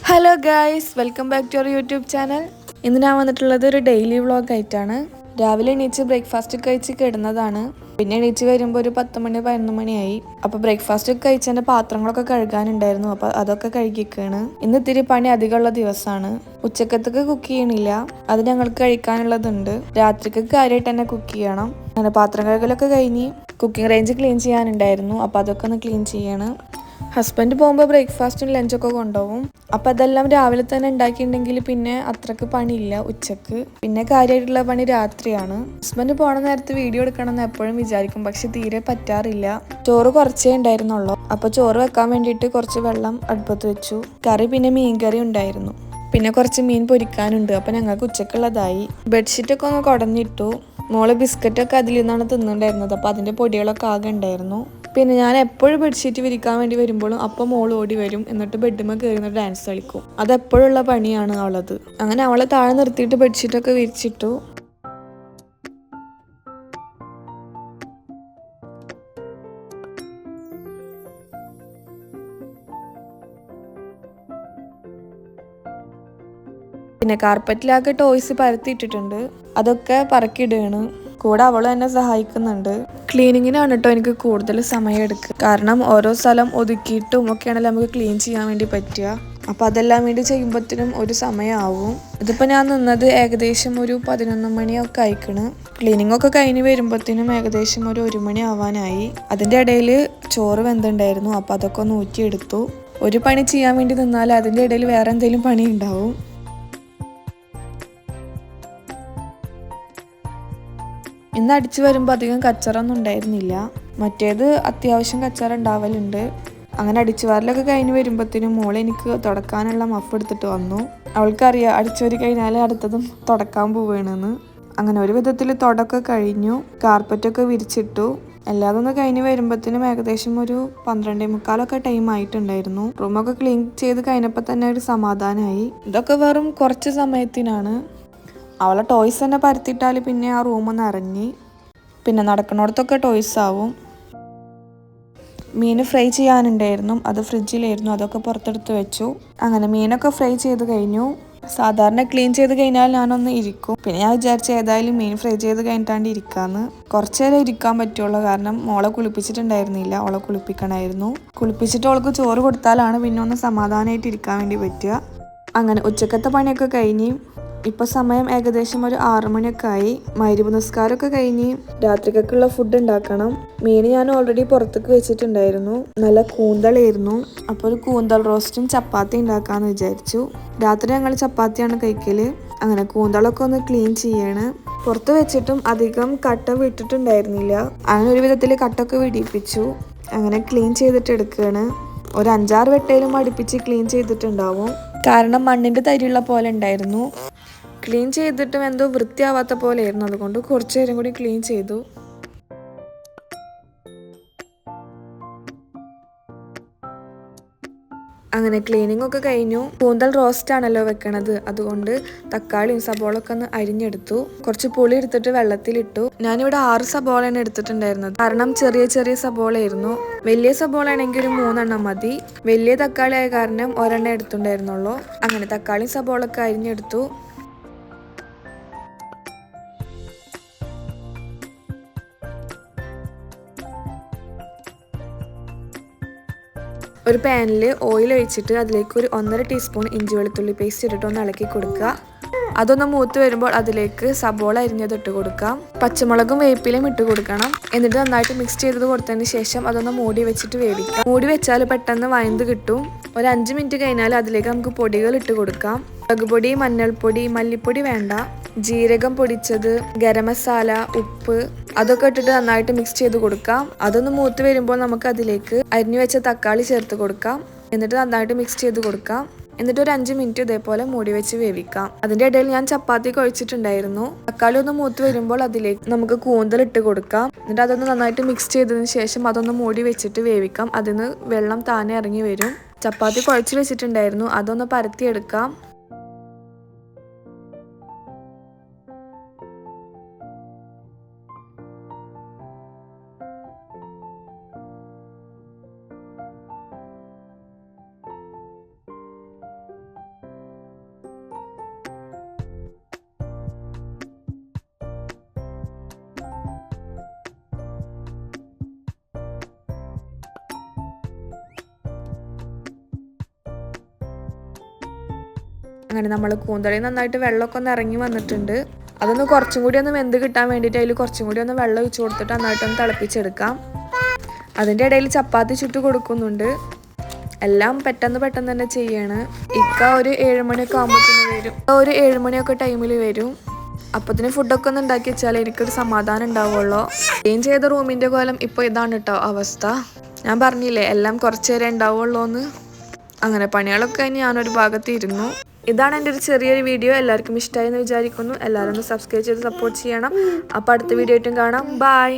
Hello guys, welcome back to our YouTube channel. ഇന്ന് ഞാൻ വന്നിട്ടുള്ളത് ഒരു ഡെയിലി വ്ളോഗ് ആയിട്ടാണ്. രാവിലെ എണീച്ച് ബ്രേക്ക്ഫാസ്റ്റ് ഒക്കെ കഴിച്ച് കിടന്നതാണ്. പിന്നെ എണീച്ച് വരുമ്പോൾ ഒരു 10 മണി 11 മണിയായി. അപ്പോൾ ബ്രേക്ക്ഫാസ്റ്റ് ഒക്കെ കഴിച്ചതിൻ്റെ പാത്രങ്ങളൊക്കെ കഴുകാനുണ്ടായിരുന്നു. അപ്പോൾ അതൊക്കെ കഴുകിക്കാണ്. ഇന്ന് ഇത്തിരി പണി അധികമുള്ള ദിവസമാണ്. ഉച്ചക്കത്തേക്ക് കുക്ക് ചെയ്യണില്ല, അത് ഞങ്ങൾക്ക് കഴിക്കാനുള്ളതുണ്ട്. രാത്രിക്ക് കാര്യമായിട്ട് തന്നെ കുക്ക് ചെയ്യണം. അങ്ങനെ പാത്രം കഴുകലൊക്കെ കഴിഞ്ഞ് കുക്കിംഗ് റേഞ്ച് ക്ലീൻ ചെയ്യാനുണ്ടായിരുന്നു. അപ്പോൾ അതൊക്കെ ഒന്ന് ക്ലീൻ ചെയ്യണം. ഹസ്ബൻഡ് പോകുമ്പോൾ ബ്രേക്ക്ഫാസ്റ്റും ലഞ്ചൊക്കെ കൊണ്ടുപോകും. അപ്പം അതെല്ലാം രാവിലെ തന്നെ ഉണ്ടാക്കിയിട്ടുണ്ടെങ്കിൽ പിന്നെ അത്രക്ക് പണിയില്ല ഉച്ചക്ക്. പിന്നെ കാര്യമായിട്ടുള്ള പണി രാത്രിയാണ്. ഹസ്ബൻഡ് പോണ നേരത്ത് വീഡിയോ എടുക്കണം എന്ന് എപ്പോഴും വിചാരിക്കും, പക്ഷെ തീരെ പറ്റാറില്ല. ചോറ് കുറച്ചേ ഉണ്ടായിരുന്നുള്ളൂ. അപ്പോൾ ചോറ് വെക്കാൻ വേണ്ടിയിട്ട് കുറച്ച് വെള്ളം അടുപ്പത്ത് വെച്ചു. കറി പിന്നെ മീൻകറി ഉണ്ടായിരുന്നു. പിന്നെ കുറച്ച് മീൻ പൊരിക്കാനുണ്ട്. അപ്പം ഞങ്ങൾക്ക് ഉച്ചക്കുള്ളതായി. ബെഡ്ഷീറ്റൊക്കെ ഒന്ന് കുടഞ്ഞിട്ടു. മോള് ബിസ്ക്കറ്റൊക്കെ അതിൽ നിന്നാണ് തിന്നുണ്ടായിരുന്നത്. അപ്പോൾ അതിൻ്റെ പൊടികളൊക്കെ ആകെ ഉണ്ടായിരുന്നു. പിന്നെ ഞാൻ എപ്പോഴും ബെഡ്ഷീറ്റ് വിരിക്കാൻ വേണ്ടി വരുമ്പോഴും അപ്പം മോൾ ഓടി വരും. എന്നിട്ട് ബെഡ്മേൽ കയറുന്ന ഡാൻസ് കളിക്കും. അതെപ്പോഴുള്ള പണിയാണ് അവളത്. അങ്ങനെ അവളെ താഴെ നിർത്തിയിട്ട് ബെഡ്ഷീറ്റൊക്കെ വിരിച്ചിട്ടു. പിന്നെ കാർപ്പറ്റിലാകെ ടോയ്സ് പരത്തിയിട്ടിട്ടുണ്ട്. അതൊക്കെ പറക്കിയിടുകയാണ്. കൂടെ അവളും എന്നെ സഹായിക്കുന്നുണ്ട്. ക്ലീനിങ്ങിനാണ് കേട്ടോ എനിക്ക് കൂടുതൽ സമയം എടുക്കുക. കാരണം ഓരോ സ്ഥലം ഒതുക്കിയിട്ടും ഒക്കെയാണല്ലോ നമുക്ക് ക്ലീൻ ചെയ്യാൻ വേണ്ടി പറ്റുക. അപ്പോൾ അതെല്ലാം വേണ്ടി ചെയ്യുമ്പോഴത്തേനും ഒരു സമയമാവും. ഇതിപ്പോൾ ഞാൻ നിന്നത് ഏകദേശം ഒരു 11 മണിയൊക്കെ ആയിക്കണ്. ക്ലീനിങ് ഒക്കെ കഴിഞ്ഞ് വരുമ്പോഴത്തേനും ഏകദേശം ഒരു 1 മണി ആവാനായി. അതിൻ്റെ ഇടയിൽ ചോറ് വെന്തുണ്ടായിരുന്നു. അപ്പോൾ അതൊക്കെ ഒന്ന് ഊറ്റിയെടുത്തു. ഒരു പണി ചെയ്യാൻ വേണ്ടി നിന്നാൽ അതിൻ്റെ ഇടയിൽ വേറെ എന്തെങ്കിലും പണി ഉണ്ടാവും. ഇന്ന് അടിച്ചു വരുമ്പോൾ അധികം കച്ചറൊന്നും ഉണ്ടായിരുന്നില്ല. മറ്റേത് അത്യാവശ്യം കച്ചറ ഉണ്ടാവലുണ്ട്. അങ്ങനെ അടിച്ചു വാരലൊക്കെ കഴിഞ്ഞ് വരുമ്പോഴത്തേനും മോളെ എനിക്ക് തുടക്കാനുള്ള മഫ് എടുത്തിട്ട് വന്നു. അവൾക്കറിയാം അടിച്ചു വരി കഴിഞ്ഞാൽ അടുത്തതും തുടക്കാൻ പോവുകയാണെന്ന്. അങ്ങനെ ഒരു വിധത്തിൽ തുടക്കം കഴിഞ്ഞു. കാർപ്പറ്റൊക്കെ വിരിച്ചിട്ടു. എല്ലാതും ഒന്ന് കഴിഞ്ഞ് വരുമ്പോഴത്തേനും ഏകദേശം ഒരു 12:45 ടൈം ആയിട്ടുണ്ടായിരുന്നു. റൂമൊക്കെ ക്ലീൻ ചെയ്ത് കഴിഞ്ഞപ്പോൾ തന്നെ ഒരു സമാധാനമായി. ഇതൊക്കെ വെറും കുറച്ച് സമയത്തിനാണ്. അവളെ ടോയ്സ് തന്നെ പരത്തിയിട്ടാൽ പിന്നെ ആ റൂമൊന്ന് ഇറങ്ങി. പിന്നെ നടക്കണോടത്തൊക്കെ ടോയ്സ് ആവും. മീൻ ഫ്രൈ ചെയ്യാനുണ്ടായിരുന്നു. അത് ഫ്രിഡ്ജിലായിരുന്നു. അതൊക്കെ പുറത്തെടുത്ത് വെച്ചു. അങ്ങനെ മീനൊക്കെ ഫ്രൈ ചെയ്ത് കഴിഞ്ഞു. സാധാരണ ക്ലീൻ ചെയ്ത് കഴിഞ്ഞാൽ ഞാനൊന്ന് ഇരിക്കും. പിന്നെ ഞാൻ വിചാരിച്ച ഏതായാലും മീൻ ഫ്രൈ ചെയ്ത് കഴിഞ്ഞിട്ടാണ്ട് ഇരിക്കാന്ന്. കുറച്ച് നേരം ഇരിക്കാൻ പറ്റുള്ളൂ. കാരണം മോളെ കുളിപ്പിച്ചിട്ടുണ്ടായിരുന്നില്ല. അവളെ കുളിപ്പിക്കണമായിരുന്നു. കുളിപ്പിച്ചിട്ട് അവൾക്ക് ചോറ് കൊടുത്താലാണ് പിന്നെ ഒന്ന് സമാധാനമായിട്ട് ഇരിക്കാൻ വേണ്ടി പറ്റുക. അങ്ങനെ ഉച്ചക്കത്തെ പണിയൊക്കെ കഴിഞ്ഞ് ഇപ്പോൾ സമയം ഏകദേശം ഒരു 6 മണിയൊക്കെ ആയി. മഗ്‌രിബ് നിസ്കാരമൊക്കെ കഴിഞ്ഞ് രാത്രിക്കൊക്കെയുള്ള ഫുഡ് ഉണ്ടാക്കണം. മീൻ ഞാൻ ഓൾറെഡി പുറത്തേക്ക് വെച്ചിട്ടുണ്ടായിരുന്നു. നല്ല കൂന്തലായിരുന്നു. അപ്പോൾ ഒരു കൂന്തൽ റോസ്റ്റും ചപ്പാത്തി ഉണ്ടാക്കാമെന്ന് വിചാരിച്ചു. രാത്രി ഞങ്ങൾ ചപ്പാത്തിയാണ് കഴിക്കല്. അങ്ങനെ കൂന്തളൊക്കെ ഒന്ന് ക്ലീൻ ചെയ്യാണ്. പുറത്ത് വെച്ചിട്ടും അധികം കട്ട വിട്ടിട്ടുണ്ടായിരുന്നില്ല. അങ്ങനെ ഒരു വിധത്തിൽ കട്ടൊക്കെ വിടിപ്പിച്ചു. അങ്ങനെ ക്ലീൻ ചെയ്തിട്ട് എടുക്കുകയാണ്. ഒരു 5-6 വെട്ടയിലും അടുപ്പിച്ച് ക്ലീൻ ചെയ്തിട്ടുണ്ടാവും. കാരണം മണ്ണിൻ്റെ തരിയുള്ള പോലെ ഉണ്ടായിരുന്നു. ക്ലീൻ ചെയ്തിട്ടും എന്തോ വൃത്തിയാവാത്ത പോലെയായിരുന്നു. അതുകൊണ്ട് കുറച്ചു നേരം കൂടി ക്ലീൻ ചെയ്തു. അങ്ങനെ ക്ലീനിങ് ഒക്കെ കഴിഞ്ഞു. കൂന്തൽ റോസ്റ്റ് ആണല്ലോ വെക്കണത്. അതുകൊണ്ട് തക്കാളിയും സബോളൊക്കെ ഒന്ന് അരിഞ്ഞെടുത്തു. കുറച്ച് പുളി എടുത്തിട്ട് വെള്ളത്തിലിട്ടു. ഞാനിവിടെ 6 സബോളയാണ് എടുത്തിട്ടുണ്ടായിരുന്നത്. കാരണം ചെറിയ ചെറിയ സബോളയായിരുന്നു. വലിയ സബോള ആണെങ്കിൽ ഒരു 3 എണ്ണം മതി. വലിയ തക്കാളി ആയ കാരണം ഒരെണ്ണം എടുത്തിട്ടുണ്ടായിരുന്നുള്ളൂ. അങ്ങനെ തക്കാളിയും സബോളൊക്കെ അരിഞ്ഞെടുത്തു. ഒരു പാനിൽ ഓയിൽ ഒഴിച്ചിട്ട് അതിലേക്ക് ഒരു 1.5 ടീസ്പൂൺ ഇഞ്ചി വെളുത്തുള്ളി പേസ്റ്റ് ഇട്ടിട്ട് ഒന്ന് ഇളക്കി കൊടുക്കുക. അതൊന്ന് മൂത്ത് വരുമ്പോൾ അതിലേക്ക് സബോള അരിഞ്ഞത് ഇട്ട് കൊടുക്കാം. പച്ചമുളകും വേപ്പിലയും ഇട്ട് കൊടുക്കണം. എന്നിട്ട് നന്നായിട്ട് മിക്സ് ചെയ്തത് കൊടുത്തതിന് ശേഷം അതൊന്ന് മൂടി വെച്ചിട്ട് വേവിക്കാം. മൂടി വെച്ചാൽ പെട്ടെന്ന് വഴந்து കിട്ടും. ഒരു 5 മിനിറ്റ് കഴിഞ്ഞാൽ അതിലേക്ക് നമുക്ക് പൊടികൾ ഇട്ട് കൊടുക്കാം. മുളക് പൊടി, മഞ്ഞൾപ്പൊടി, മല്ലിപ്പൊടി വേണ്ട, ജീരകം പൊടിച്ചത്, ഗരം മസാല, ഉപ്പ് അതൊക്കെ ഇട്ടിട്ട് നന്നായിട്ട് മിക്സ് ചെയ്ത് കൊടുക്കാം. അതൊന്ന് മൂത്ത് വരുമ്പോൾ നമുക്ക് അതിലേക്ക് അരിഞ്ഞു വെച്ച തക്കാളി ചേർത്ത് കൊടുക്കാം. എന്നിട്ട് നന്നായിട്ട് മിക്സ് ചെയ്ത് കൊടുക്കാം. എന്നിട്ട് ഒരു 5 മിനിറ്റ് ഇതേപോലെ മൂടി വെച്ച് വേവിക്കാം. അതിന്റെ ഇടയിൽ ഞാൻ ചപ്പാത്തി കുഴച്ചിട്ടുണ്ടായിരുന്നു. തക്കാളി ഒന്ന് മൂത്ത് വരുമ്പോൾ അതിലേക്ക് നമുക്ക് കൂന്തൽ ഇട്ട് കൊടുക്കാം. എന്നിട്ട് അതൊന്ന് നന്നായിട്ട് മിക്സ് ചെയ്തതിന് ശേഷം അതൊന്ന് മൂടി വെച്ചിട്ട് വേവിക്കാം. അതിന് വെള്ളം താനെ ഇറങ്ങി വരും. ചപ്പാത്തി കുഴച്ച് വെച്ചിട്ടുണ്ടായിരുന്നു. അതൊന്ന് പരത്തിയെടുക്കാം. അങ്ങനെ നമ്മൾ കൂന്തളി നന്നായിട്ട് വെള്ളമൊക്കെ ഒന്ന് ഇറങ്ങി വന്നിട്ടുണ്ട്. അതൊന്ന് കുറച്ചും കൂടി ഒന്ന് വെന്ത് കിട്ടാൻ വേണ്ടിയിട്ട് അതിൽ കുറച്ചും കൂടി ഒന്ന് വെള്ളം ഒഴിച്ച് കൊടുത്തിട്ട് നന്നായിട്ടൊന്ന് തിളപ്പിച്ചെടുക്കാം. അതിൻ്റെ ഇടയിൽ ചപ്പാത്തി ചുട്ട് കൊടുക്കുന്നുണ്ട്. എല്ലാം പെട്ടെന്ന് തന്നെ ചെയ്യാണ്. ഇക്ക ഒരു 7 മണിയൊക്കെ ആകുമ്പോഴത്തേന് വരും. ഒരു 7 മണിയൊക്കെ ടൈമിൽ വരും. അപ്പത്തിന് ഫുഡൊക്കെ ഒന്ന് ഉണ്ടാക്കി വെച്ചാൽ എനിക്കൊരു സമാധാനം ഉണ്ടാവുള്ളൂ. ക്ലീൻ ചെയ്ത റൂമിൻ്റെ കോലം ഇപ്പോൾ ഇതാണ് കേട്ടോ അവസ്ഥ. ഞാൻ പറഞ്ഞില്ലേ എല്ലാം കുറച്ച് നേരം ഉണ്ടാവുള്ളൂ എന്ന്. അങ്ങനെ പണികളൊക്കെ കഴിഞ്ഞ് ഞാനൊരു ഭാഗത്ത് ഇരുന്നു. ഇതാണ് എൻ്റെ ഒരു ചെറിയൊരു വീഡിയോ. എല്ലാവർക്കും ഇഷ്ടമായി എന്ന് വിചാരിക്കുന്നു. എല്ലാവരും ഒന്ന് സബ്സ്ക്രൈബ് ചെയ്ത് സപ്പോർട്ട് ചെയ്യണം. അപ്പോൾ അടുത്ത വീഡിയോ ആയിട്ടും കാണാം. ബൈ.